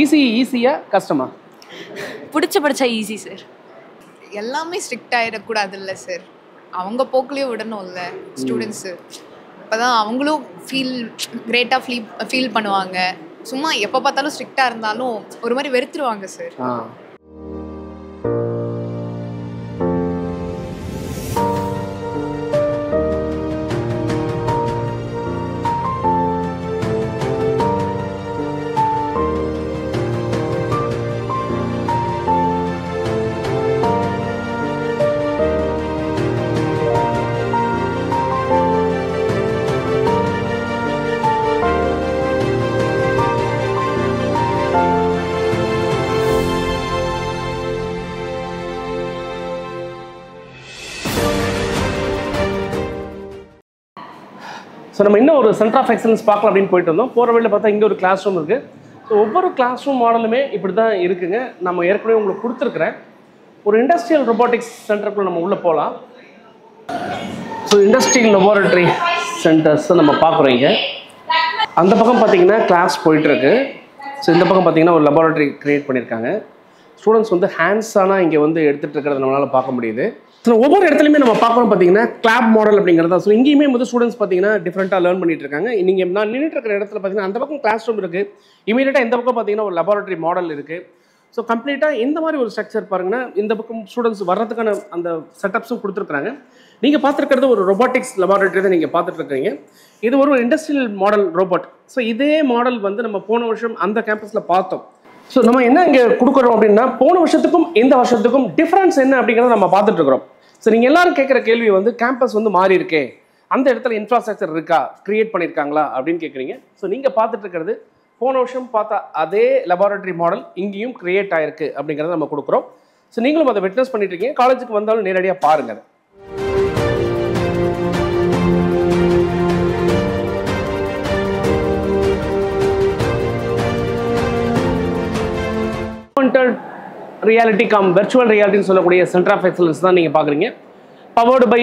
ஈஸியா கஷ்டமா? படிச்சா ஈஸி சார். எல்லாமே ஸ்ட்ரிக்ட் ஆகிடக்கூடாதுல்ல சார். அவங்க போக்குலேயே விடணும்ல ஸ்டூடெண்ட்ஸு. அப்போ தான் அவங்களும் கிரேட்டாக ஃபீல் பண்ணுவாங்க. சும்மா எப்போ பார்த்தாலும் ஸ்ட்ரிக்டாக இருந்தாலும் ஒரு மாதிரி வெறுத்துருவாங்க சார். ஸோ நம்ம இன்னும் ஒரு சென்டர் ஆஃப் எக்ஸலன்ஸ் பார்க்கலாம் அப்படின்னு போயிட்டு இருந்தோம். போகிற வழியில் பார்த்தா இங்கே ஒரு கிளாஸ் ரூம் இருக்குது. ஸோ ஒவ்வொரு கிளாஸ் ரூம் மாடலுமே இப்படி தான் இருக்குங்க. நம்ம ஏற்கனவே உங்களுக்கு கொடுத்துருக்குறேன். ஒரு இண்டஸ்ட்ரியல் ரொபோட்டிக்ஸ் சென்டருக்குள்ள நம்ம உள்ளே போகலாம். ஸோ இண்டஸ்ட்ரியல் லெபார்டரி சென்டர்ஸை நம்ம பார்க்குறோம். இங்கே அந்த பக்கம் பார்த்தீங்கன்னா கிளாஸ் போயிட்டுருக்கு. ஸோ இந்த பக்கம் பார்த்தீங்கன்னா ஒரு லெபார்டரி க்ரியேட் பண்ணியிருக்காங்க. ஸ்டூடெண்ட்ஸ் வந்து ஹேண்ட்ஸானால் இங்கே வந்து எடுத்துகிட்டு இருக்கிறத நம்மளால் பார்க்க முடியுது. ஸோ ஒவ்வொரு இடத்துலையுமே நம்ம பார்க்கணும் பார்த்தீங்கன்னா கிளாப் மாடல் அப்படிங்கிறதா. ஸோ இங்கேயுமே வந்து ஸ்டூடெண்ட்ஸ் பார்த்தீங்கன்னா டிஃப்ரெண்ட்டாக லேர்ன் பண்ணிட்டு இருக்காங்க. நீங்கள் நான் நின்றுட்டு இருக்கிற இடத்துல பார்த்தீங்கன்னா அந்த பக்கம் கிளாஸ் ரூம் இருக்குது. இமீடியட்டாக இந்த பக்கம் பார்த்தீங்கன்னா ஒரு லெபார்டரி மாடல் இருக்குது. ஸோ கம்ப்ளீட்டாக இந்த மாதிரி ஒரு ஸ்ட்ரக்சர் பாருங்கன்னா இந்த பக்கம் ஸ்டூடெண்ட்ஸ் வர்றதுக்கான அந்த செட்டப்ஸும் கொடுத்துருக்குறாங்க. நீங்கள் பார்த்துருக்கிறது ஒரு ரொபாட்டிக்ஸ் லெபார்டரி தான் நீங்கள் பார்த்துட்டு இருக்கீங்க. இது ஒரு இண்டஸ்ட்ரியல் மாடல் ரோபோட். ஸோ இதே மாடல் வந்து நம்ம போன வருஷம் அந்த கேம்பஸில் பார்த்தோம். ஸோ நம்ம என்ன இங்கே கொடுக்குறோம் அப்படின்னா போன வருஷத்துக்கும் இந்த வருஷத்துக்கும் டிஃப்ரென்ஸ் என்ன அப்படிங்கிறத நம்ம பார்த்துட்டு இருக்கிறோம். ஸோ நீங்கள் எல்லாரும் கேட்குற கேள்வி வந்து கேம்பஸ் வந்து மாறி இருக்கே, அந்த இடத்துல இன்ஃப்ராஸ்ட்ரக்சர் இருக்கா, கிரியேட் பண்ணியிருக்காங்களா அப்படின்னு கேட்குறீங்க. ஸோ நீங்கள் பார்த்துட்டு இருக்கிறது போன வருஷம் பார்த்தா அதே லெபார்டரி மாடல் இங்கேயும் கிரியேட் ஆயிருக்கு அப்படிங்கிறத நம்ம கொடுக்குறோம். ஸோ நீங்களும் அதை விட்னஸ் பண்ணிட்டு இருக்கீங்க. காலேஜுக்கு வந்தாலும் நேரடியாக பாருங்கள். ரியாலிட்டி வெர்ச்சுவல் ரியாலிட்டின்னு சொல்லக்கூடிய சென்டர் ஆஃப் எக்ஸலன்ஸ் தான் நீங்கள் பார்க்குறீங்க. Powered by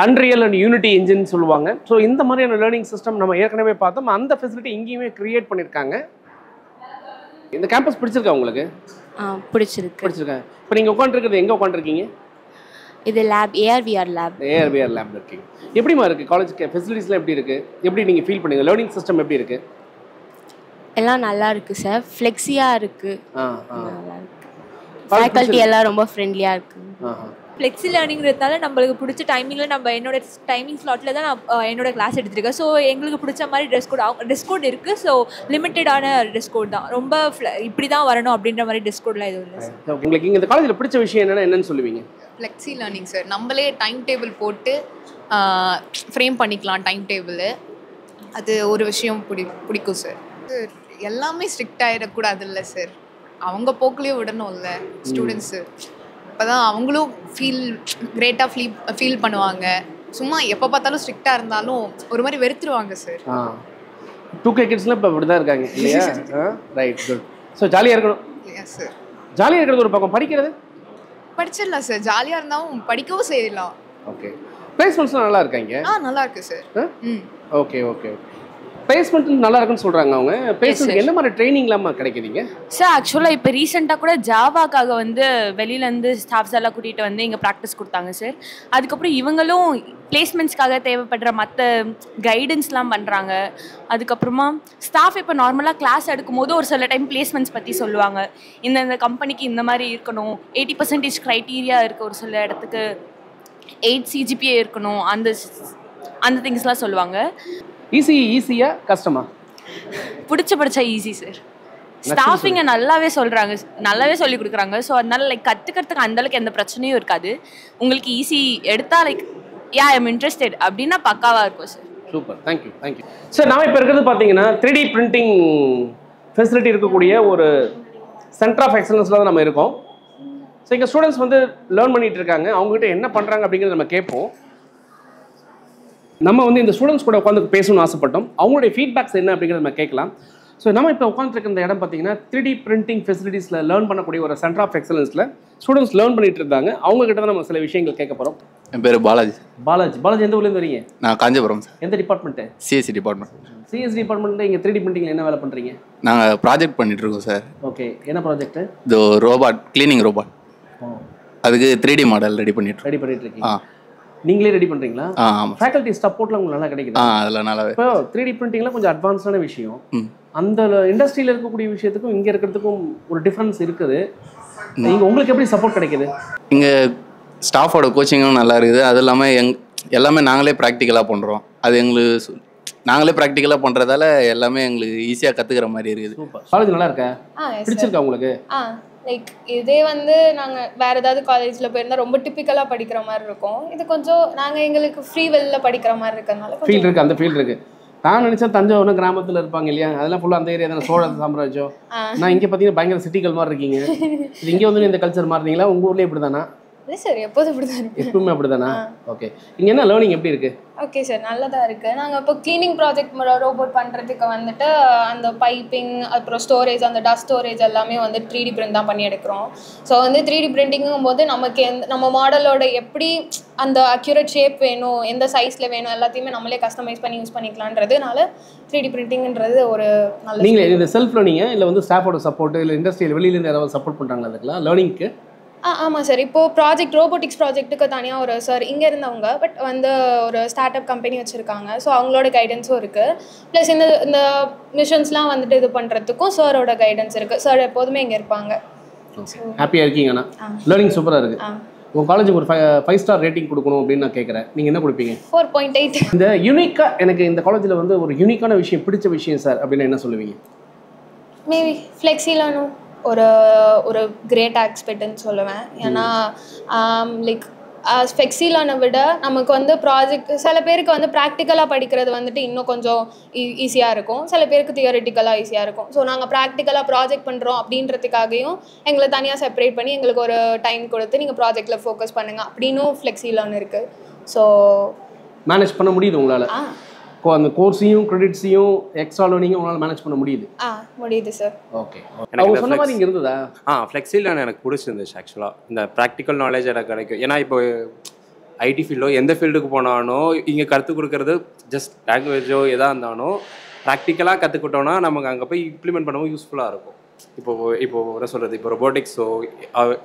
unreal and unity engine சொல்லுவாங்க. ஸோ இந்த மாதிரியான லேர்னிங் சிஸ்டம் நம்ம ஏற்கனவே பார்த்தோம். அந்த ஃபெசிலிட்டி இங்கேயுமே கிரியேட் பண்ணியிருக்காங்க. இந்த கேம்பஸ் பிடிச்சிருக்கா உங்களுக்கு? பிடிச்சிருக்கேன். இப்போ நீங்கள் உட்காந்துருக்கிறது எங்கே உட்காந்துருக்கீங்க? இது லேப், ஏஆர்விஆர் லேப்ல இருக்கீங்க. எப்படிமா இருக்குது காலேஜ் ஃபெசிலிட்டிஸ்லாம் எப்படி இருக்குது? எப்படி நீங்கள் ஃபீல் பண்ணுங்க? லேர்னிங் சிஸ்டம் எப்படி இருக்குது? எல்லாம் நல்லா இருக்கு சார். ஃப்ளெக்ஸியாக இருக்குது. நல்லா இருக்கு. ஃபேக்கல்ட்டி எல்லாம் ரொம்ப ஃப்ரெண்ட்லியாக இருக்குது. ஃப்ளெக்ஸி லேர்னிங்கிறதுனால நம்மளுக்கு பிடிச்ச டைமிங்கில் நம்ம என்னோட டைமிங் ஸ்லாட்டில் தான் நான் என்னோட கிளாஸ் எடுத்துருக்கேன். ஸோ எங்களுக்கு பிடிச்ச மாதிரி ட்ரெஸ் கோட் இருக்குது. ஸோ லிமிட்டடான ட்ரெஸ் கோட் தான். ரொம்ப இப்படி தான் வரணும் அப்படின்ற மாதிரி ட்ரெஸ் கோட்லாம் எதுவும் இல்லை சார். உங்களுக்கு இந்த காலேஜில் பிடிச்ச விஷயம் என்னென்னு சொல்லுவீங்க? Flexi learning sir. நம்மளே டைம் டேபிள் போட்டு ஃப்ரேம் பண்ணிக்கலாம் டைம் டேபிள். அது ஒரு விஷயம் பிடிக்கும் சார். எல்லாமே ஸ்ட்ரிக்ட் ஆகிடக்கூடாதுல்ல சார். அவங்க போக்குலேயே விடணும்ல ஸ்டூடெண்ட்ஸு. அப்போ தான் அவங்களும் கிரேட்டாக ஃபீல் பண்ணுவாங்க. சும்மா எப்போ பார்த்தாலும் ஸ்ட்ரிக்டாக இருந்தாலும் ஒரு மாதிரி வெறுத்துருவாங்க சார். 2K கிட்ஸ்லாம் இப்போ இப்படி தான் இருக்காங்க இல்லையா? Right, good. ஸோ ஜாலியாக இருக்கணும். Yes sir. ஜாலியாக இருக்கிறது ஒரு பக்கம், படிக்கிறது படிச்சிடலாம் சார். ஜாலியாக இருந்தாலும் படிக்கவும் செய்யலாம். ஓகே. பிளேஸ்மெண்ட்ஸ்லாம் நல்லா இருக்காங்க? நல்லா இருக்கு sir. Okay okay okay. Placement நல்லா இருக்குன்னு சொல்கிறாங்க அவங்க. பிளேஸ்மெண்ட் என்ன மாதிரி ட்ரைனிங்லாமா கிடைக்குதுங்க சார்? ஆக்சுவலாக இப்போ ரீசெண்டாக கூட ஜாவாக்காக வந்து வெளியிலேருந்து ஸ்டாஃப்ஸ் எல்லாம் கூட்டிகிட்டு வந்து இங்கே ப்ராக்டிஸ் கொடுத்தாங்க சார். அதுக்கப்புறம் இவங்களும் பிளேஸ்மெண்ட்ஸ்க்காக தேவைப்படுற மற்ற கைடன்ஸ்லாம் பண்ணுறாங்க. அதுக்கப்புறமா ஸ்டாஃப் இப்போ நார்மலாக கிளாஸ் எடுக்கும்போது ஒரு சில டைம் பிளேஸ்மெண்ட்ஸ் பற்றி சொல்லுவாங்க. இந்த கம்பெனிக்கு இந்த மாதிரி இருக்கணும், 80% க்ரைட்டீரியா இருக்குது, ஒரு சில இடத்துக்கு 8 CGPA இருக்கணும், அந்த திங்ஸ்லாம் சொல்லுவாங்க. ஈஸியா கஷ்டமா? படிச்சா ஈஸி சார். ஸ்டாஃபிங்கை நல்லாவே சொல்கிறாங்க, நல்லாவே சொல்லி கொடுக்குறாங்க. ஸோ அதனால கற்றுக்கிறதுக்கு அந்தளவுக்கு எந்த பிரச்சனையும் இருக்காது. உங்களுக்கு ஈஸி எடுத்தால் ஐ எம் இன்ட்ரெஸ்டட் அப்படின்னா பக்காவாக இருக்கும் சார். Super, thank you. சார் நான் இப்போ இருக்கிறது பார்த்தீங்கன்னா 3D பிரிண்டிங் ஃபெசிலிட்டி இருக்கக்கூடிய ஒரு சென்டர் ஆஃப் எக்ஸலன்ஸில் தான் நம்ம இருக்கோம். ஸோ இங்கே ஸ்டூடெண்ட்ஸ் வந்து லேர்ன் பண்ணிகிட்டு இருக்காங்க. அவங்ககிட்ட என்ன பண்ணுறாங்க அப்படிங்கிறத நம்ம கேட்போம். நம்ம வந்து இந்த ஸ்டூடெண்ட்ஸ் கூட உட்காந்து பேசணும்னு ஆசைப்பட்டோம். அவங்களுடைய ஃபீட்பேக்ஸ் என்ன அப்படிங்கிறத நம்ம கேட்கலாம். ஸோ நம்ம இப்போ உட்காந்துருக்க இந்த இடம் பார்த்தீங்கன்னா 3D பிரிண்டிங் ஃபெசிலிட்டிஸில் லேர்ன் பண்ணக்கூடிய ஒரு சென்டர் ஆஃப் எக்ஸலன்ஸில் ஸ்டூடெண்ட்ஸ் லேர்ன் பண்ணிட்டு இருந்தாங்க. அவங்க கிட்ட தான் நம்ம சில விஷயங்கள் கேட்க போகிறோம். என் பேர் பாலாஜி. பாலாஜி எந்த ஊர்லேருந்து வரீங்க? நான் காஞ்சிபுரம் சார். எந்த டிபார்ட்மெண்ட்டு? CSC department. சிஎஸ்சி டிபார்ட்மெண்ட்டில் இங்கே 3D பிரிண்டிங்கில் என்ன வேலை பண்ணுறீங்க? நாங்கள் ப்ராஜெக்ட் பண்ணிட்டு இருக்கோம் சார். ஓகே, என்ன ப்ராஜெக்ட்டு? இது ரோபாட், கிளீனிங் ரோபாட். அதுக்கு 3D மாடல் ரெடி பண்ணிட்டு இருக்கீங்க. நீங்களே ரெடி பண்ணுறீங்களா? ஆமாம். ஃபேக்கல்ட்டி சப்போர்ட்லாம் உங்களுக்கு நல்லா கிடைக்குது? அதில் நல்லாவே. இப்போ 3D பிரிண்டிங்கில் கொஞ்சம் அட்வான்ஸான விஷயம். அந்த இண்டஸ்ட்ரியில் இருக்கக்கூடிய விஷயத்துக்கும் இங்கே இருக்கிறதுக்கும் ஒரு டிஃப்ரென்ஸ் இருக்குது. நீங்கள் உங்களுக்கு எப்படி சப்போர்ட் கிடைக்குது? இங்கே ஸ்டாஃபோட கோச்சிங்கும் நல்லா இருக்குது. அது இல்லாமல் எல்லாமே நாங்களே ப்ராக்டிக்கலாக பண்ணுறோம். அது எங்களுக்கு நாங்களே ப்ராக்டிக்கலாக பண்ணுறதால எல்லாமே எங்களுக்கு ஈஸியாக கற்றுக்கிற மாதிரி இருக்குது. சூப்பர். காலேஜ் நல்லா இருக்கா? பிடிச்சிருக்கா உங்களுக்கு? லைக் இதே வந்து நாங்கள் வேறு ஏதாவது காலேஜில் போயிருந்தால் ரொம்ப டிப்பிக்கலாக படிக்கிற மாதிரி இருக்கும். இது கொஞ்சம் நாங்கள் எங்களுக்கு ஃப்ரீ வெளியில் படிக்கிற மாதிரி இருக்கிறதுனால ஃபீல் இருக்குது. அந்த ஃபீல் இருக்குது. நான் நினச்சேன் தஞ்சாவூர்னு கிராமத்தில் இருப்பாங்க இல்லையா, அதெல்லாம் ஃபுல்லாக அந்த ஏரியா தானே, சோழ சாம்ராஜ்யம். நான் இங்கே பார்த்தீங்கன்னா பயங்கர சிட்டிகள் மாதிரி இருக்கீங்க. இங்கே வந்து இந்த கல்ச்சர் மாறுறீங்களா? உங்கள் ஊர்லேயே இப்படி தானா? இல்லை சார், எப்போதும் இப்படி தான் இருக்குது. எப்பவுமே அப்படி தானா? ஓகே. இங்கே என்ன லேர்னிங் எப்படி இருக்குது? ஓகே சார், நல்லதாக இருக்குது. நாங்கள் இப்போ க்ளீனிங் ப்ராஜெக்ட் ரோபோட் பண்ணுறதுக்கு வந்துட்டு அந்த பைப்பிங், அப்புறம் ஸ்டோரேஜ், அந்த டஸ்ட் ஸ்டோரேஜ் எல்லாமே வந்து 3D பிரிண்ட் தான் பண்ணி எடுக்கிறோம். ஸோ வந்து 3D பிரிண்டிங்கும் போது நமக்கு நம்ம மாடலோட எப்படி அந்த அக்யூரேட் ஷேப் வேணும், எந்த சைஸில் வேணும், எல்லாத்தையுமே நம்மளே கஸ்டமைஸ் பண்ணி யூஸ் பண்ணிக்கலான்றதுனால 3D பிரிண்டிங்கிறது ஒரு நல்ல. நீங்கள் இந்த செல்ஃப் லேர்னிங்க இல்லை வந்து ஸ்டாஃபோட சப்போர்ட் இல்லை இண்டஸ்ட்ரியில் வெளியிலேருந்து யாராவது சப்போர்ட் பண்ணுறாங்களா அதுக்கெல்லாம் லேர்னிங்க்கு? ஆமாம் சார். இப்போது ரோபோட்டிக்ஸ் ப்ராஜெக்ட்டுக்கு தனியாக ஒரு சார் இங்கே இருந்தவங்க, பட் வந்து ஒரு ஸ்டார்ட் அப் கம்பெனி வச்சுருக்காங்க. ஸோ அவங்களோட கைடன்ஸும் இருக்குது. ப்ளஸ் இந்த மிஷன்ஸ்லாம் வந்துட்டு இது பண்ணுறதுக்கும் சாரோட கைடன்ஸ் இருக்குது. சார் எப்போதுமே இங்கே இருப்பாங்க. ஹாப்பியாக இருக்கீங்கண்ணா? லேர்னிங் சூப்பராக இருக்குது. உங்கள் காலேஜுக்கு ஒரு 5 ஸ்டார் ரேட்டிங் கொடுக்கணும் அப்படின்னு நான் கேட்குறேன். நீங்கள் என்ன கொடுப்பீங்க? 4.8. இந்த யூனிக்காக எனக்கு இந்த காலேஜில் வந்து ஒரு யூனிக்கான விஷயம், பிடிச்ச விஷயம் சார் அப்படின்னு என்ன சொல்லுவீங்க? மேபி ஃப்ளெக்ஸிலானும் ஒரு கிரேட் ஆஸ்பெக்ட்னு சொல்லுவேன். ஏன்னா லைக் ஃப்ளெக்ஸிலானை விட நமக்கு வந்து ப்ராஜெக்ட் சில பேருக்கு வந்து ப்ராக்டிக்கலாக படிக்கிறது வந்துட்டு இன்னும் கொஞ்சம் ஈஸியாக இருக்கும். சில பேருக்கு தியரிட்டிக்கலாக ஈஸியாக இருக்கும். ஸோ நாங்கள் ப்ராக்டிக்கலாக ப்ராஜெக்ட் பண்ணுறோம் அப்படின்றதுக்காகவும் எங்களை தனியாக செப்பரேட் பண்ணி எங்களுக்கு ஒரு டைம் கொடுத்து நீங்கள் ப்ராஜெக்டில் ஃபோக்கஸ் பண்ணுங்கள் அப்படின்னும் ஃப்ளெக்ஸிலான் இருக்குது. ஸோ மேனேஜ் பண்ண முடியுது உங்களால்? அந்த கோர்ஸையும் கிரெடிட்ஸையும் எக்ஸ்ட்ரா லேர்னிங்கும் உங்களால் மேனேஜ் பண்ண முடியுது? முடியுது சார். ஓகே. அவங்க சொன்ன மாதிரி இங்கே இருந்ததா? ஃப்ளெக்ஸிலான எனக்கு பிடிச்சிருந்துச்சு ஆக்சுவலாக. இந்த ப்ராக்டிக்கல் நாலேஜ் எனக்கு கிடைக்கும். ஏன்னா இப்போ ஐடி ஃபீல்டோ எந்த ஃபீல்டுக்கு போனாலும் இங்கே கற்றுக் கொடுக்குறது ஜஸ்ட் லாங்குவேஜோ எதாக இருந்தாலும் ப்ராக்டிக்கலாக கற்றுக்கிட்டோன்னா நமக்கு அங்கே போய் இம்ப்ளிமெண்ட் பண்ணவும் யூஸ்ஃபுல்லாக இருக்கும். இப்போது என்ன சொல்கிறது, இப்போ ரொபோட்டிக்ஸோ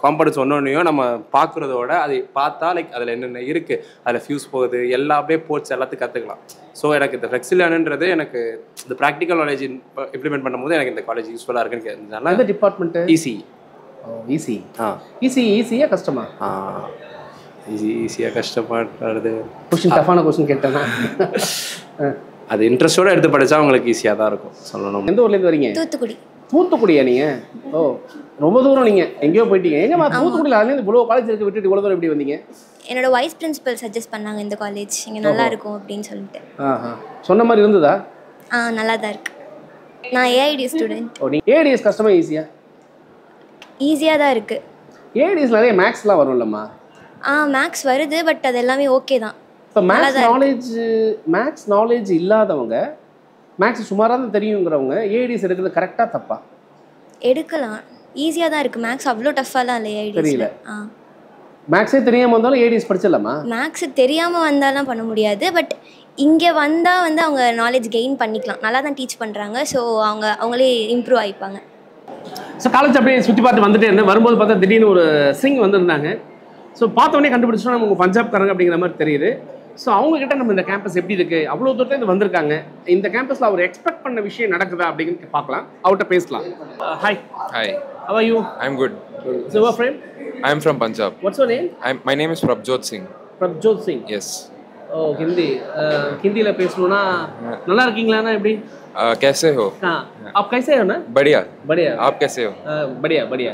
காம்பனன்ட்ஸ் ஒன்றொன்றையும் நம்ம பார்க்குறதோட அதை பார்த்தா லைக் அதில் என்னென்ன இருக்குது, அதில் ஃபியூஸ் போகுது, எல்லா அப்படியே போர்ட்ஸ் எல்லாத்தையும் கற்றுக்கலாம். ஸோ எனக்கு இந்த ஃப்ளெக்ஸிலானுன்றது எனக்கு இந்த ப்ராக்டிக்கல் நாலேஜ் இம்ப்ளிமெண்ட் பண்ணும்போது எனக்கு இந்த காலேஜ் யூஸ்ஃபுல்லாக இருக்குன்னு கேட்டதுனால. இந்த டிபார்ட்மெண்ட்டு ஈஸி. ஈஸியாக கஷ்டமா? ஈஸியாக கஷ்டப்படுறது கொஸ்டின் டஃபான கொஸ்டின் கேட்டேன்னா அது இன்ட்ரெஸ்டோடு எடுத்து படித்தா உங்களுக்கு ஈஸியாக தான் இருக்கும் சொல்லணும். எந்த ஊர்லேருந்து வரீங்க? தூத்துக்குடியா நீங்கள்? ஓ, ரொம்ப தூரம். நீங்கள் எங்கேயோ போயிட்டீங்க. எங்கேம்மா தூத்துக்குடியில்? அதுலேருந்து இவ்வளோ காலேஜ் இருக்க விட்டுட்டு இவ்வளோ தூரம் எப்படி வந்தீங்க? என்னோட வைஸ் பிரின்சிபல் சஜஸ்ட் பண்ணாங்க இந்த காலேஜ் இங்கே நல்லா இருக்கும் அப்படின்னு சொல்லிட்டு. சொன்ன மாதிரி இருந்ததா? நல்லா தான் இருக்கு. நான் ஏஐடி ஸ்டூடெண்ட். ஓ, நீ ஏஐடிஎஸ் கஷ்டமா ஈஸியா? ஈஸியாக தான் இருக்குது. ஏஐடிஎஸ் நிறைய மேக்ஸ்லாம் வரும் இல்லைம்மா? மேக்ஸ் வருது, பட் அது எல்லாமே ஓகே தான். இப்போ மேக்ஸ் நாலேஜ் இல்லாதவங்க, மேக்ஸ் சுமாராக தான் தெரியுங்கிறவங்க ஏஐடிஎஸ் எடுக்கிறது கரெக்டாக தப்பா? எடுக்கலாம், ஈஸியாக தான் இருக்குது. மேக்ஸ் அவ்வளோ டஃப்பாலாம் இல்லை ஏஐடிஎஸ். தெரியல. மேக்ஸே தெரியாமல் வந்தாலும் ஏஐடிஎஸ் படிச்சிடலாமா? மேக்ஸ் தெரியாமல் வந்தாலும் பண்ண முடியாது, பட் இங்கே வந்தால் வந்து அவங்க நாலேஜ் கெயின் பண்ணிக்கலாம். நல்லா தான் டீச் பண்ணுறாங்க. ஸோ அவங்களே இம்ப்ரூவ் ஆகிப்பாங்க. ஸோ காலேஜ் அப்படியே சுற்றி பார்த்து வந்துட்டே இருந்தேன். வரும்போது பார்த்தா திடீர்னு ஒரு சிங் வந்திருந்தாங்க. ஸோ பார்த்தோன்னே கண்டுபிடிச்சோன்னா நம்ம உங்கள் பஞ்சாப்காரங்க அப்படிங்கிற மாதிரி தெரியுது. ஸோ அவங்ககிட்ட நம்ம இந்த கேம்பஸ் எப்படி இருக்குது, அவ்வளோ தூரத்தில் வந்திருக்காங்க, இந்த கேம்பஸில் அவர் எக்ஸ்பெக்ட் பண்ண விஷயம் நடக்குதா அப்படின்னு பார்க்கலாம், அவர்கிட்ட பேசலாம். Hi. Hi. How are you? I'm good. So your friend? I am from Punjab. What's your name? My name is Prabjot Singh. Prabjot Singh. Yes. Oh, Hindi பேசணும்னா நல்லா இருக்கீங்களானா எப்படி? कैसे हो? हाँ, आप कैसे हो ना? बढ़िया. बढ़िया. आप कैसे हो? बढ़िया.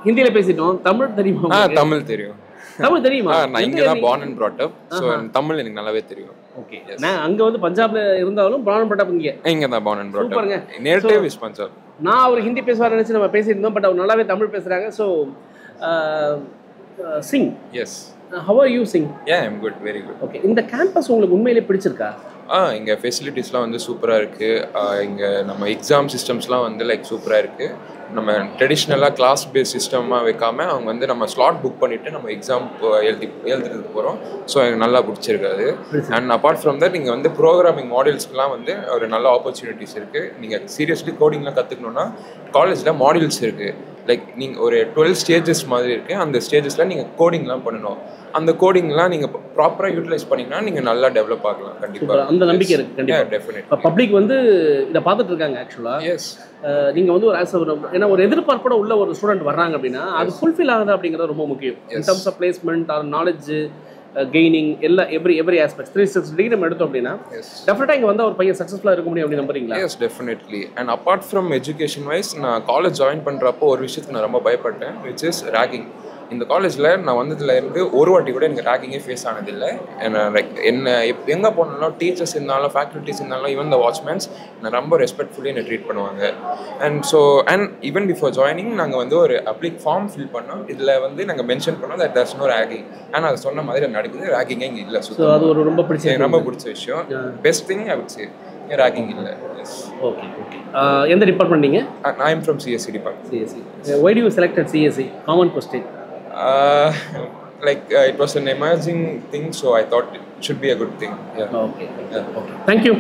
ஹிந்தியில பேசிட்டோம். தமிழ் தெரியுமா? தமிழ் தெரியும். தமிழ் தெரியுமா? நான் இங்க தான் born and brought up. So Tamil எனக்கு நல்லாவே தெரியும். ஓகே. நான் அங்க வந்து பஞ்சாப்ல இருந்தாலும் born and brought up இங்க தான் born and brought up. சூப்பர்ங்க. Native is Punjab. நான் அவர் ஹிந்தி பேசுவார் நினைச்சு நம்ம பேசியிருந்தோம், பட் அவர் நல்லாவே தமிழ் பேசுறாங்க. So Singh. Yes. How are you, Singh? Yeah, I'm good, very good. Okay. இந்த கேம்பஸ் உங்களுக்கு உண்மையிலே பிடிச்சிருக்கா? இங்கே ஃபெசிலிட்டிஸ்லாம் வந்து சூப்பராக இருக்குது. இங்கே நம்ம எக்ஸாம் சிஸ்டம்ஸ்லாம் வந்து லைக் சூப்பராக இருக்குது. நம்ம ட்ரெடிஷ்னலாக கிளாஸ் பேஸ் சிஸ்டமாக வைக்காமல் அவங்க வந்து நம்ம ஸ்லாட் புக் பண்ணிவிட்டு நம்ம எக்ஸாம் எழுதுறதுக்கு போகிறோம். ஸோ எனக்கு நல்லா பிடிச்சிருக்காது. அண்ட் அப்பார்ட் ஃப்ரம் தட் நீங்கள் வந்து ப்ரோக்ராமிங் மாடியூல்ஸ்க்குலாம் வந்து ஒரு நல்ல ஆப்பர்ச்சுனிட்டிஸ் இருக்குது. நீங்கள் சீரியஸ்லி கோடிங்லாம் கற்றுக்கணுன்னா காலேஜில் மாடியூல்ஸ் இருக்குது. லைக் நீங்கள் ஒரு 12 ஸ்டேஜஸ் மாதிரி இருக்குது. அந்த ஸ்டேஜஸில் நீங்கள் கோடிங்லாம் பண்ணணும். அந்த கோடிங்லாம் நீங்கள் ப்ராப்பராக யூட்டிலைஸ் பண்ணிங்கன்னா நீங்கள் நல்லா டெவலப் ஆகலாம். கண்டிப்பாக அந்த நம்பிக்கை இருக்குது. கண்டிப்பாக டெஃபினெட். இப்போ பப்ளிக் வந்து இதை பார்த்துட்டு இருக்காங்க. ஆக்சுவலாக எஸ், நீங்கள் வந்து ஒரு ஆஸ் ஒரு ஏன்னா ஒரு எதிர்பார்ப்போட உள்ள ஒரு ஸ்டூடெண்ட் வர்றாங்க அப்படின்னா அது ஃபுல்ஃபில் ஆகுது அப்படிங்கிறது ரொம்ப முக்கியம். In terms of placement or knowledge gaining எல்லா எவ்ரி ஆஸ்பெக்ட் 360 டிகிரி நம்ம எடுத்தோம் அப்படின்னா டெஃபினட்டாக இங்கே வந்து ஒரு பையன் சக்ஸஸ்ஃபுல்லாக இருக்க முடியும் அப்படின்னு நம்புறீங்களா? Yes, definitely. And apart from education wise நான் காலேஜ் ஜாயின் பண்ணுறப்போ ஒரு விஷயத்துக்கு நான் ரொம்ப பயப்பட்டேன், விச் இஸ் ரேகிங். இந்த காலேஜில் நான் வந்ததுலேருந்து ஒரு வாட்டி கூட எனக்கு ரேகிங்கே ஃபேஸ் ஆனதில்லை. என்ன எங்கே போனாலும் டீச்சர்ஸ் இருந்தாலும் ஃபேக்கல்ட்டிஸ் இருந்தாலும் ஈவன் த வாட்ச்மேன்ஸ் நான் ரொம்ப ரெஸ்பெக்ட்ஃபுல்லி என்னை ட்ரீட் பண்ணுவாங்க. அண்ட் ஈவன் பிஃபோர் ஜாயினிங் நாங்கள் வந்து ஒரு அப்ளிக் ஃபார்ம் ஃபில் பண்ணோம். இதில் வந்து நாங்கள் மென்ஷன் பண்ணோம் தட் தேர்ஸ் நோ ரேகிங். ஆனால் அது சொன்ன மாதிரி நடக்குது. ரேகிங்கே இங்கே இல்லை. ஸோ அது ஒரு ரொம்ப பிடிச்ச விஷயம். Best thing I would say ragging இல்லை. எஸ். Okay okay. எந்த டிபார்ட்மெண்ட் நீங்கள்? I am from CSC department. CSC. Why do you selected CSC? Common question. Like it was an emerging thing, so I thought it should be a good thing. Yeah. Okay. Yeah. Okay. Thank you.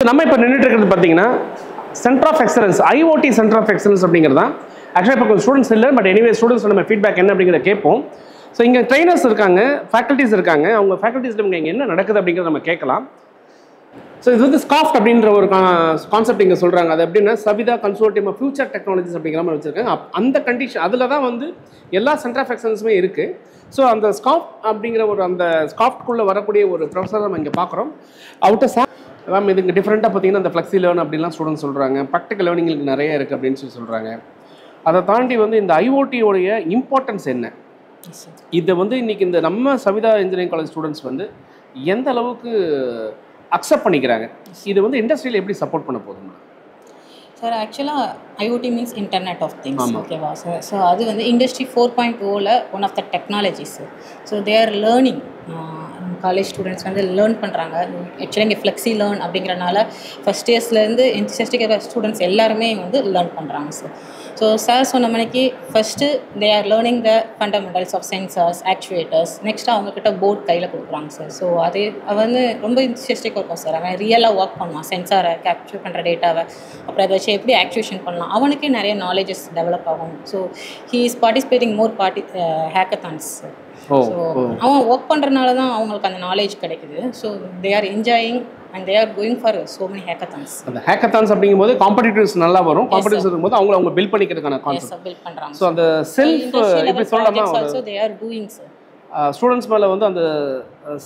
நம்ம இப்போ நின்றுட்டு இருக்கிறது பார்த்தீங்கன்னா centre of excellence, IoT centre of excellence அப்படிங்கிறது தான். ஆக்சுவலாக இப்போ கொஞ்சம் ஸ்டூடெண்ட்ஸ் இல்லை, பட் எனிவே ஸ்டூடெண்ட்ஸ் நம்ம ஃபீட்பேக் என்ன அப்படிங்கிறத கேட்போம். ஸோ இங்கே ட்ரைனர்ஸ் இருக்காங்க, ஃபேக்கல்ட்டிஸ் இருக்காங்க. அவங்க ஃபேக்கல்ட்டிஸில் இங்கே என்ன நடக்குது அப்படிங்கிறத நம்ம கேட்கலாம். ஸோ இது வந்து ஸ்காஃப்ட் அப்படின்ற ஒரு கான்செப்ட் இங்கே சொல்கிறாங்க. அது எப்படின்னா Saveetha consortium of future technologies அப்படிங்கிற மாதிரி வச்சுருக்காங்க. அந்த கண்டிஷன் அதில் தான் வந்து எல்லா சென்டர் ஆஃப் எக்ஸலன்ஸுமே இருக்குது. ஸோ அந்த ஸ்காஃப்ட் அப்படிங்கிற ஒரு அந்த ஸ்காஃப்ட்குள்ளே வரக்கூடிய ஒரு ப்ரொஃபஸர் நம்ம இங்கே பார்க்குறோம். அவுட்டர் மேம் இதுக்கு டிஃப்ரெண்ட்டாக பார்த்தீங்கன்னா இந்த ஃப்ளெக்ஸி லேர்ன் அப்படின்லாம் ஸ்டூடெண்ட்ஸ் சொல்கிறாங்க. ப்ராக்டிக்கல் லேர்னிங்களுக்கு நிறைய இருக்குது அப்படின்னு சொல்கிறாங்க. அதை தாண்டி வந்து இந்த ஐஓடியோடைய இம்பார்ட்டன்ஸ் என்ன, இதை வந்து இன்றைக்கி இந்த நம்ம சவிதா இன்ஜினியரிங் காலேஜ் ஸ்டூடெண்ட்ஸ் வந்து எந்த அளவுக்கு அக்செப்ட் பண்ணிக்கிறாங்க, இது வந்து இண்டஸ்ட்ரியில் எப்படி சப்போர்ட் பண்ண போகுதுங்க? சார் ஆக்சுவலாக IOT means internet of things, ஓகேவா சார்? ஸோ அது வந்து இண்டஸ்ட்ரி 4.0ல one of the technologies. So they are learning. College students வந்து லேர்ன் பண்ணுறாங்க. ஆக்சுவலாக இங்கே ஃப்ளெக்ஸி லேர்ன் அப்படிங்கிறனால ஃபஸ்ட் இயர்ஸ்லேருந்து என்சிஎஸ்டிக்கு ஸ்டூடெண்ட்ஸ் எல்லாருமே வந்து லேர்ன் பண்ணுறாங்க சார். ஸோ சார் சொன்ன மணிக்கு first they are learning the fundamentals of sensors, actuators. Next அவங்கக்கிட்ட போர்ட் கையில் கொடுக்குறாங்க சார். ஸோ அது வந்து ரொம்ப இன்ட்ரெஸ்டிக்காக இருக்கும் சார். அவன் ரியலாக ஒர்க் பண்ணுவான், சென்சாரை கேப்சர் பண்ணுற டேட்டாவை, அப்புறம் அதை வச்சு எப்படி ஆக்சுவேஷன் பண்ணலாம், அவனுக்கே நிறைய நாலேஜஸ் டெவலப் ஆகும். So he is participating more hackathons. So அவன் ஒர்க் பண்ணுறதுனால தான் அவங்களுக்கு அந்த நாலேஜ் கிடைக்குது. So they R enjoying and they are going for so many hackathons. அந்த ஹேக்கத்தான்ஸ் அப்படிங்கும்போது காம்படிட்டர்ஸ் நல்லா வரும். காம்படிட்டர்ஸ் இருக்கும்போது அவங்க பில்ட் பண்ணிக்கிறதுக்கான கான்செப்ட் பில்ட் பண்ணுறாங்க. ஸோ அந்த செல்ஃப் இப்படி சொல்லலாமா, also they are doing sir. Students மேலே வந்து அந்த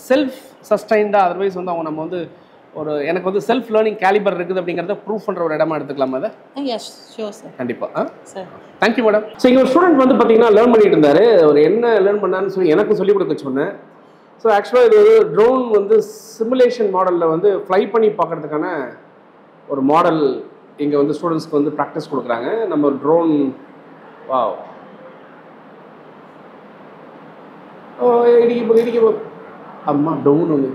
செல்ஃப் சஸ்டைன்டாக, அதர்வைஸ் வந்து அவங்க நம்ம வந்து ஒரு எனக்கு வந்து செல்ஃப் லேர்னிங் கேலிபர் இருக்குது அப்படிங்கிறத ப்ரூவ் பண்ணுற ஒரு இடமா எடுத்துக்கலாமா அதை? Yes sure sir. கண்டிப்பாக சார். Thank you madam. ஸோ இங்கே ஒரு ஸ்டூடெண்ட் வந்து பார்த்தீங்கன்னா லேர்ன் பண்ணிட்டு இருந்தார். ஒரு என்ன லேர்ன் பண்ணான்னு சொல்லி எனக்கும் சொல்லிக் கொடுக்க சொன்னேன். ஸோ ஆக்சுவலாக இது ஒரு ட்ரோன் வந்து சிமுலேஷன் மாடலில் வந்து ஃப்ளை பண்ணி பார்க்குறதுக்கான ஒரு மாடல் இங்கே வந்து ஸ்டூடெண்ட்ஸ்க்கு வந்து ப்ராக்டிஸ் கொடுக்குறாங்க. நம்ம ட்ரோன் இடிக்க அம்மா டவுன் ஒன்று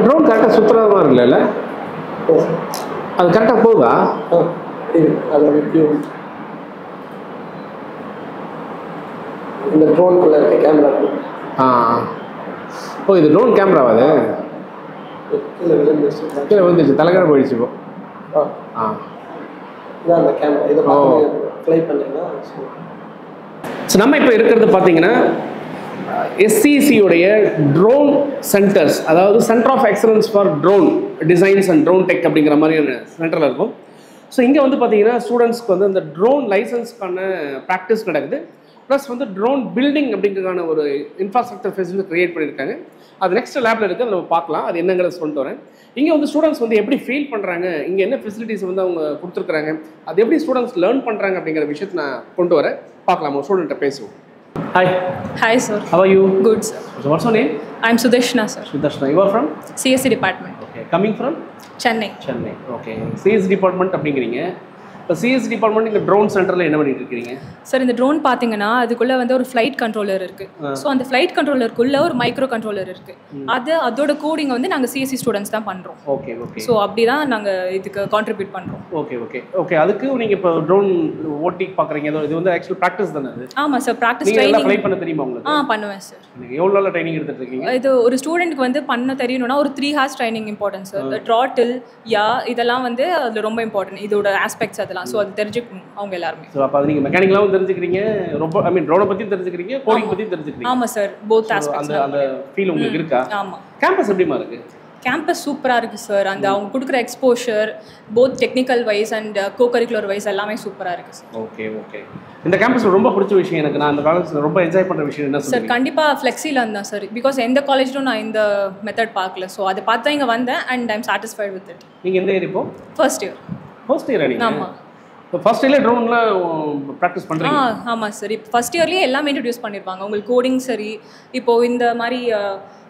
ட்ரோன் கரெக்டாக சுற்றுறதா இல்லைல்ல, அது கரெக்டாக போகுதா? இந்த ட்ரோனுக்குள்ள இருக்க கேமரா. ஓ இது ட்ரோன் கேமராவா? அது கீழே வந்துச்சு, தலைகீழ போயிடுச்சு இப்போ. இதான் அந்த கேமரா. இதை ஃப்ளை பண்ணிங்கன்னா ஸோ நம்ம இப்போ இருக்கிறது பார்த்தீங்கன்னா எஸ்சிசியுடைய ட்ரோன் சென்டர்ஸ், அதாவது centre of excellence for drone designs and drone tech அப்படிங்கிற மாதிரியான சென்டரில் இருக்கும். ஸோ இங்கே வந்து பார்த்தீங்கன்னா ஸ்டூடெண்ட்ஸ்க்கு வந்து இந்த ட்ரோன் லைசன்ஸ்க்கான ப்ராக்டிஸ் நடக்குது. ப்ளஸ் வந்து ட்ரோன் பில்டிங் அப்படிங்கிறதுக்கான ஒரு இன்ஃப்ராஸ்ட்ரக்சர் ஃபெசிலிட்டி க்ரியேட் பண்ணியிருக்காங்க. அது நெக்ஸ்ட் லேபில் இருக்குது, அதை நம்ம பார்க்கலாம். அது என்னங்கிறத சொல்லிட்டு வரேன். இங்கே வந்து ஸ்டூடெண்ட்ஸ் வந்து எப்படி ஃபீல் பண்ணுறாங்க, இங்கே என்ன ஃபெசிலிட்டிஸ் வந்து அவங்க கொடுத்துருக்குறாங்க, அது எப்படி ஸ்டூடெண்ட்ஸ் லேர்ன் பண்ணுறாங்க அப்படிங்கிற விஷயத்தை நான் கொண்டு வரேன். பார்க்கலாம், ஒரு ஸ்டூடெண்ட்டை பேசுவோம். Hi. Hi, sir. How are you? Good, sir. So what's your name? I'm Sudeshna, sir. Sudeshna. You are from? CSC department. Okay. Coming from? Chennai. Chennai. Okay. CSC department அப்படிங்கிறீங்க. இப்போ சிஎஸ்சி டிபார்ட்மெண்ட் இங்கே drone சென்டரில் என்ன பண்ணிட்டு இருக்கீங்க? Sir இந்த drone பார்த்தீங்கன்னா அதுக்குள்ளே வந்து ஒரு ஃப்ளைட் கண்ட்ரோலர் இருக்குது. ஸோ அந்த ஃப்ளைட் கண்ட்ரோலருக்குள்ளே ஒரு மைக்ரோ கண்ட்ரோலர் இருக்குது. அதோட கோடிங்கை வந்து நாங்கள் சிஎஸ்சி ஸ்டூடெண்ட்ஸ் தான் பண்ணுறோம். Okay okay. ஸோ அப்படி தான் நாங்கள் இதுக்கு கான்ட்ரிபியூட் பண்ணுறோம். Okay okay okay. அதுக்கு நீங்கள் இப்போ ட்ரோன் ஓட்டி பார்க்குறீங்க, இது வந்து ஆக்சுவல் ப்ராக்டிஸ் தானே அது? ஆமாம் சார், ப்ராக்டிஸ் ட்ரைனிங் ஃப்ளை பண்ண தெரியுமா உங்களுக்கு? பண்ணுவேன் சார். நீங்கள் எவ்வளோ நாள் ட்ரைனிங் எடுத்துட்டு இருக்கீங்க? இது ஒரு ஸ்டூடெண்ட்க்கு வந்து பண்ண தெரியணும்னா ஒரு 3 hours ட்ரைனிங் இம்பார்ட்டன்ட் சார். ட்ராட்டில் இதெல்லாம் வந்து அதில் ரொம்ப இம்பார்ட்டன்ட், இதோட ஆஸ்பெக்ட்ஸ் அதெல்லாம். ஸோ அது தெரிஞ்சுக்கணும் அவங்க எல்லாருமே. ஸோ அப்போ அது நீங்கள் மெக்கானிக்கலாகவும் தெரிஞ்சுக்கிறீங்க, ரொம்ப ட்ரோனை பற்றியும் தெரிஞ்சுக்கிறீங்க, கோடிங் பற்றியும் தெரிஞ்சுக்கிறீங்க. ஆமாம் சார், போத் ஆஸ்பெக்ட்ஸ். அந்த ஃபீல் உங்களுக்கு இருக்கா? ஆமாம். கேம்பஸ் எப்படிமா இருக்குது? கேம்பஸ் சூப்பராக இருக்குது சார். அந்த அவங்க கொடுக்குற exposure both technical wise and cocurricular wise எல்லாமே சூப்பராக இருக்குது சார். Okay okay. இந்த கேம்பஸில் ரொம்ப பிடிச்ச விஷயம் எனக்கு, நான் அந்த காலேஜில் ரொம்ப என்ஜாய் பண்ணுற விஷயம் என்ன சார்? கண்டிப்பாக ஃப்ளெக்ஸியில் தான் சார். பிகாஸ் எந்த காலேஜிலும் நான் இந்த மெத்தட் பார்க்கல. ஸோ அதை பார்த்து தான் இங்கே வந்தேன் and I'm satisfied with it. நீங்கள் எந்த இயர் இப்போ? First year. ஃபர்ஸ்ட் இயர் நீங்கள்? ஆமாம். இப்போ ஃபர்ஸ்ட் இயர்லேயே ட்ரோன்லாம் ப்ராக்டிஸ் பண்ணுறீங்க? ஆமாம் சார். இப்போ ஃபர்ஸ்ட் இயர்லேயே எல்லாமே இன்ட்ரடியூஸ் பண்ணியிருப்பாங்க. உங்களுக்கு கோடிங் சரி, இப்போது இந்த மாதிரி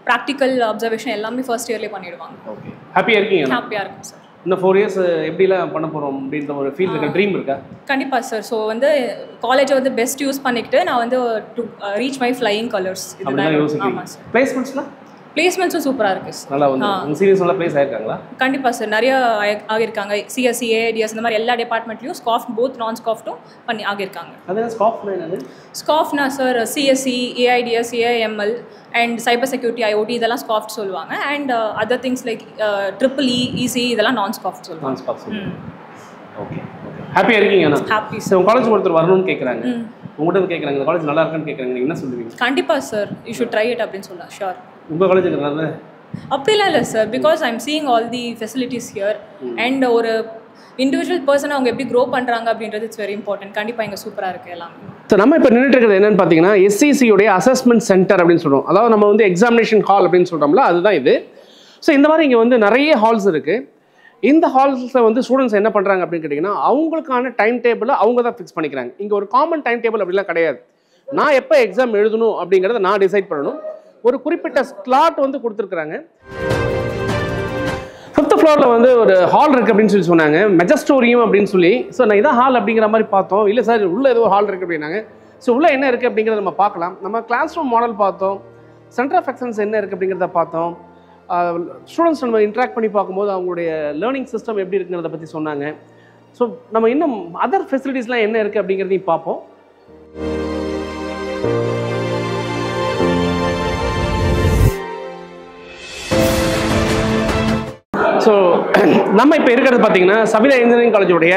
ப்ராக்டிக்கல் அப்சர்வேஷன் எல்லாமே ஃபர்ஸ்ட் இயர்லேயே பண்ணிடுவாங்க. ஓகே. ஹாப்பியாக இருக்கீங்க? ஹாப்பியாக இருக்கும் சார். இன்னும் 4 years எப்படிலாம் பண்ண போகிறோம் அப்படின்ற ஒரு ஃபீல் இருக்கா, ட்ரீம் இருக்கா? கண்டிப்பாக சார். ஸோ வந்து காலேஜை வந்து பெஸ்ட் யூஸ் பண்ணிக்கிட்டு நான் வந்து to reach my flying colours. ஆமாம் சார். பிளேஸ்மெண்ட்ஸ்லாம்? பிளேஸ்மெண்ட்ஸும் சூப்பராக இருக்குது சார். நல்லா வந்து உங்கள் சீரியஸ் நல்லா பிளேஸ் ஆகிருக்காங்களா? கண்டிப்பாக சார், நிறைய ஆகியிருக்காங்க. சிஎஸ்சி, ஏஐடிஎஸ் இந்த மாதிரி எல்லா டிபார்ட்மெண்ட்லையும் ஸ்காஃப் போத் நான் ஸ்காஃப்ட்டும் பண்ணி ஆகியிருக்காங்க. அது ஸ்காஃப்னா என்னது? ஸ்காஃப்னா sir CSC, AIDS, AIML and cyber security, IOT இதெல்லாம் ஸ்காஃப்ட் சொல்லுவாங்க. And other things like triple EC இதெல்லாம் நான் ஸ்காஃப்ட் சொல்லுவாங்க. நான் ஸ்காஃப்ட் சொல்லுவாங்க. Okay okay. ஹாப்பியாக இருக்கீங்க? Happy sir. உங்கள் காலேஜ் ஒருத்தர் வரணும்னு கேட்குறாங்க, உங்கள்கிட்ட கேட்குறாங்க இந்த காலேஜ் நல்லா இருக்குன்னு கேட்குறாங்க, நீங்கள் என்ன சொல்லுவீங்க? கண்டிப்பாக sir, you should try it அப்படின்னு சொல்லலாம். ஷோர். உங்கள் காலேஜுங்கிறதுனால? அப்படிலாம் இல்லை sir. Because I'm seeing all the facilities here and ஒரு இண்டிவிஜுவல் பர்சனை அவங்க எப்படி க்ரோ பண்ணுறாங்க அப்படின்றது இட்ஸ் வெரி இம்பார்ட்டன்ட். கண்டிப்பாக இங்கே சூப்பராக இருக்குது எல்லாமே. ஸோ நம்ம இப்போ நின்றுட்டு இருக்கிறது என்னென்னு பார்த்தீங்கன்னா எஸ்சிசியோடைய அசஸ்மெண்ட் சென்டர் அப்படின்னு சொல்கிறோம். அதாவது நம்ம வந்து எக்ஸாமினேஷன் ஹால் அப்படின்னு சொல்கிறோம்ல, அதுதான் இது. ஸோ இந்த மாதிரி இங்கே வந்து நிறைய ஹால்ஸ் இருக்குது. இந்த ஹால்ஸில் வந்து ஸ்டூடெண்ட்ஸ் என்ன பண்ணுறாங்க அப்படின்னு கேட்டிங்கன்னா அவங்களுக்கான டைம் டேபிளை அவங்க தான் ஃபிக்ஸ் பண்ணிக்கிறாங்க. இங்கே ஒரு காமன் டைம் டேபிள் அப்படிலாம் கிடையாது. நான் எப்போ எக்ஸாம் எழுதணும் அப்படிங்கிறத நான் டிசைட் பண்ணணும். ஒரு குறிப்பிட்ட ஸ்லாட் வந்து கொடுத்துருக்குறாங்க. 5th floor வந்து ஒரு ஹால் இருக்குது அப்படின்னு சொல்லி சொன்னாங்க, மெஜஸ்டோரியம் அப்படின்னு சொல்லி. ஸோ நான் இதான் ஹால் அப்படிங்கிற மாதிரி பார்த்தோம். இல்லை சார் உள்ளே ஏதோ ஹால் இருக்குது அப்படின்னாங்க. ஸோ உள்ளே என்ன இருக்குது அப்படிங்கிறத நம்ம பார்க்கலாம். நம்ம கிளாஸ் ரூம் மாடல் பார்த்தோம், சென்டர் ஆஃப் எக்ஸலன்ஸ் என்ன இருக்குது அப்படிங்கிறத பார்த்தோம். ஸ்டூடெண்ட்ஸ் நம்ம இன்ட்ராக்ட் பண்ணி பார்க்கும்போது அவங்களுடைய லேர்னிங் சிஸ்டம் எப்படி இருக்குங்கிறத பற்றி சொன்னாங்க. ஸோ நம்ம இன்னும் அதர் ஃபெசிலிட்டிஸ்லாம் என்ன இருக்குது அப்படிங்கிறதையும் பார்ப்போம். ஸோ நம்ம இப்போ இருக்கிறது பார்த்தீங்கன்னா சவிதா இன்ஜினியரிங் காலேஜோடைய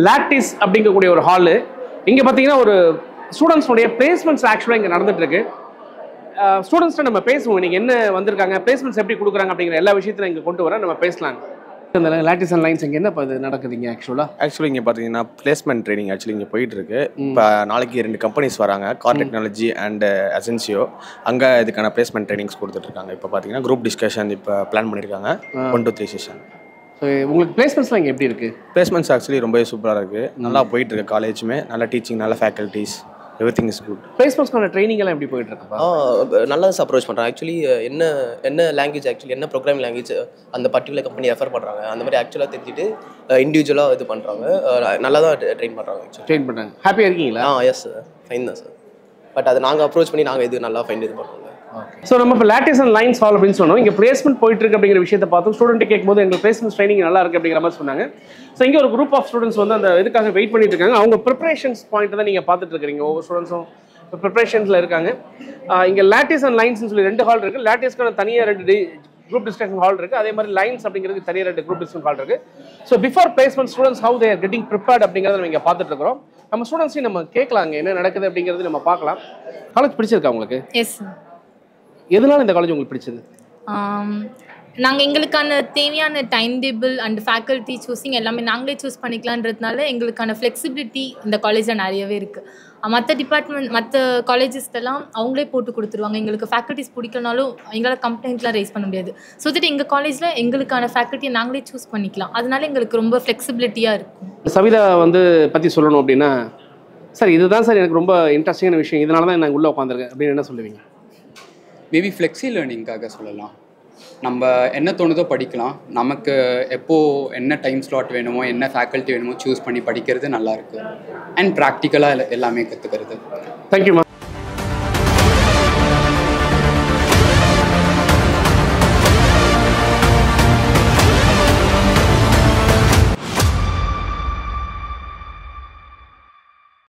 லாட்டிஸ் அப்படிங்கக்கூடிய ஒரு ஹாலு. இங்கே பார்த்தீங்கன்னா ஒரு ஸ்டூடெண்ட்ஸோடைய பிளேஸ்மெண்ட்ஸ் ஆக்சுவலாக இங்கே நடந்துகிட்ருக்கு. ஸ்டூடெண்ட்ஸ்ட்டு நம்ம பேசுவோம், இன்றைக்கி என்ன வந்திருக்காங்க, பிளேஸ்மெண்ட்ஸ் எப்படி கொடுக்குறாங்க அப்படிங்கிற எல்லா விஷயத்தையும் இங்கே கொண்டு வர நம்ம பேசலாங்க. இந்த லாட்டிஸ் அண்ட் லைன்ஸ் இங்கே என்ன இது நடக்குதுங்க? ஆக்சுவலி இங்கே பார்த்தீங்கன்னா பிளேஸ்மெண்ட் ட்ரைனிங் ஆக்சுவலி இங்கே போயிட்டு இருக்கு. இப்போ நாளைக்கு 2 கம்பெனிஸ் வராங்க, கார் டெக்னாலஜி அண்ட் அசென்சியோ. அங்கே இதுக்கான பிளேஸ்மெண்ட் ட்ரைனிங்ஸ் கொடுத்துட்ருக்காங்க. இப்போ பார்த்தீங்கன்னா குரூப் டிஸ்கஷன் இப்போ பிளான் பண்ணியிருக்காங்க 1 to 3 செஷன். ஸோ உங்களுக்கு பிளேஸ்மெண்ட்ஸ்லாம் இங்கே எப்படி இருக்குது? பிளேஸ்மெண்ட்ஸ் ஆக்சுவலி ரொம்பவே சூப்பராக இருக்குது, நல்லா போயிட்டுருக்கு. காலேஜுமே நல்ல டீச்சிங், நல்ல ஃபேக்கல்ட்டிஸ், எவ்ரிதிங் இஸ் குட். பிளேஸ்மெண்ட்ஸ்க்கான ட்ரைனிங் எல்லாம் எப்படி போயிட்டு இருக்கு? நல்லா அப்ரோச் பண்ணுறாங்க. ஆக்சுவலி என்ன லாங்குவேஜ், ஆக்சுவலி என்ன ப்ரோக்ராமிங் லாங்குவேஜ் அந்த பர்டிகுலர் கம்பெனி ரெஃபர் பண்ணுறாங்க, அந்த மாதிரி ஆக்சுவலாக தெரிஞ்சுட்டு இண்டிவிஜுவலாக இது பண்ணுறாங்க. நல்லா தான் ட்ரெயின் பண்ணுறாங்க. ஆக்சுவலி ட்ரெயின் பண்ணுறாங்க. ஹாப்பியாக இருக்கீங்களா? எஸ் சார், ஃபைன் தான் சார். பட் அது நாங்கள் அப்ரோச் பண்ணி நாங்கள் இது நல்லா ஃபைன் இது பண்ணுறோம். ஸோ நம்ம இப்போ லாட்டிஸ் அண்ட் லைன்ஸ் ஹால் அப்படின்னு சொன்னோம். இங்கே பிளேஸ்மெண்ட் போயிட்டு இருக்கு அப்படிங்கிற விஷயத்தை பார்த்தோம். ஸ்டூடெண்ட் கேட்கும்போது எங்களுக்கு பிளேஸ்மெண்ட் ட்ரைனிங் நல்லா இருக்குது அப்படிங்கிற மாதிரி சொன்னாங்க. ஸோ இங்கே ஒரு குரூப் ஆஃப் ஸ்டூடெண்ட்ஸ் வந்து அந்த இதுக்காக வெயிட் பண்ணிட்டு இருக்காங்க. அவங்க ப்ரிப்பரேஷன்ஸ் பாயிண்ட் தான் நீங்கள் பார்த்துட்டு இருக்கிறீங்க. ஒவ்வொரு ஸ்டூடெண்ட்ஸும் இப்போ ப்ரிப்பரேஷன்ஸில் இருக்காங்க. இங்கே லாட்டிஸ் அண்ட் லைன்ஸ்னு சொல்லி 2 ஹால் இருக்குது. லாட்டிஸ்க்கான தனியாக 2 குரூப் டிஸ்கஷன் ஹால் இருக்குது. அதே மாதிரி லைன்ஸ் அப்படிங்கிறது தனியாக 2 குரூப் டிஸ்கஷன் ஹால் இருக்குது. So before placement students how they are getting prepared அப்படிங்கிறத நம்ம இங்கே பார்த்துட்டு இருக்கிறோம். நம்ம ஸ்டூடெண்ட்ஸையும் நம்ம கேட்கலாங்க என்ன நடக்குது அப்படிங்கிறது நம்ம பார்க்கலாம். காலேஜ் பிடிச்சிருக்கா உங்களுக்கு? எஸ். எதனால இந்த காலேஜ் உங்களுக்கு பிடிச்சது? நாங்கள் எங்களுக்கான தேவையான time table and faculty choosing எல்லாமே நாங்களே சூஸ் பண்ணிக்கலான்றதுனால எங்களுக்கான ஃப்ளெக்சிபிலிட்டி இந்த காலேஜில் நிறையவே இருக்குது. மற்ற டிபார்ட்மெண்ட் மற்ற காலேஜஸ்லாம் அவங்களே போட்டு கொடுத்துருவாங்க. எங்களுக்கு ஃபேக்கல்ட்டிஸ் பிடிக்கலனாலும் எங்களால் கம்ப்ளைண்ட்லாம் ரைஸ் பண்ண முடியாது. ஸோ தட் எங்கள் காலேஜில் எங்களுக்கான ஃபேக்கல்ட்டியை நாங்களே சூஸ் பண்ணிக்கலாம். அதனால எங்களுக்கு ரொம்ப ஃப்ளெக்சிபிலிட்டியாக இருக்கும். சவிதா வந்து பற்றி சொல்லணும் அப்படின்னா, சார் இதுதான் சார் எனக்கு ரொம்ப இன்ட்ரெஸ்டிங்கான விஷயம், இதனால தான் நான் உள்ளே உட்காந்துருக்கேன் அப்படின்னு என்ன சொல்லுவீங்க? மேபி ஃப்ளெக்ஸி லேர்னிங்காக சொல்லலாம். நம்ம என்ன தோணுதோ படிக்கலாம். நமக்கு எப்போது என்ன டைம் ஸ்லாட் வேணுமோ என்ன ஃபேக்கல்ட்டி வேணுமோ சூஸ் பண்ணி படிக்கிறது நல்லாயிருக்கு. அண்ட் ப்ராக்டிக்கலாக எல்லாமே கற்றுக்கிறது. தேங்க்யூ.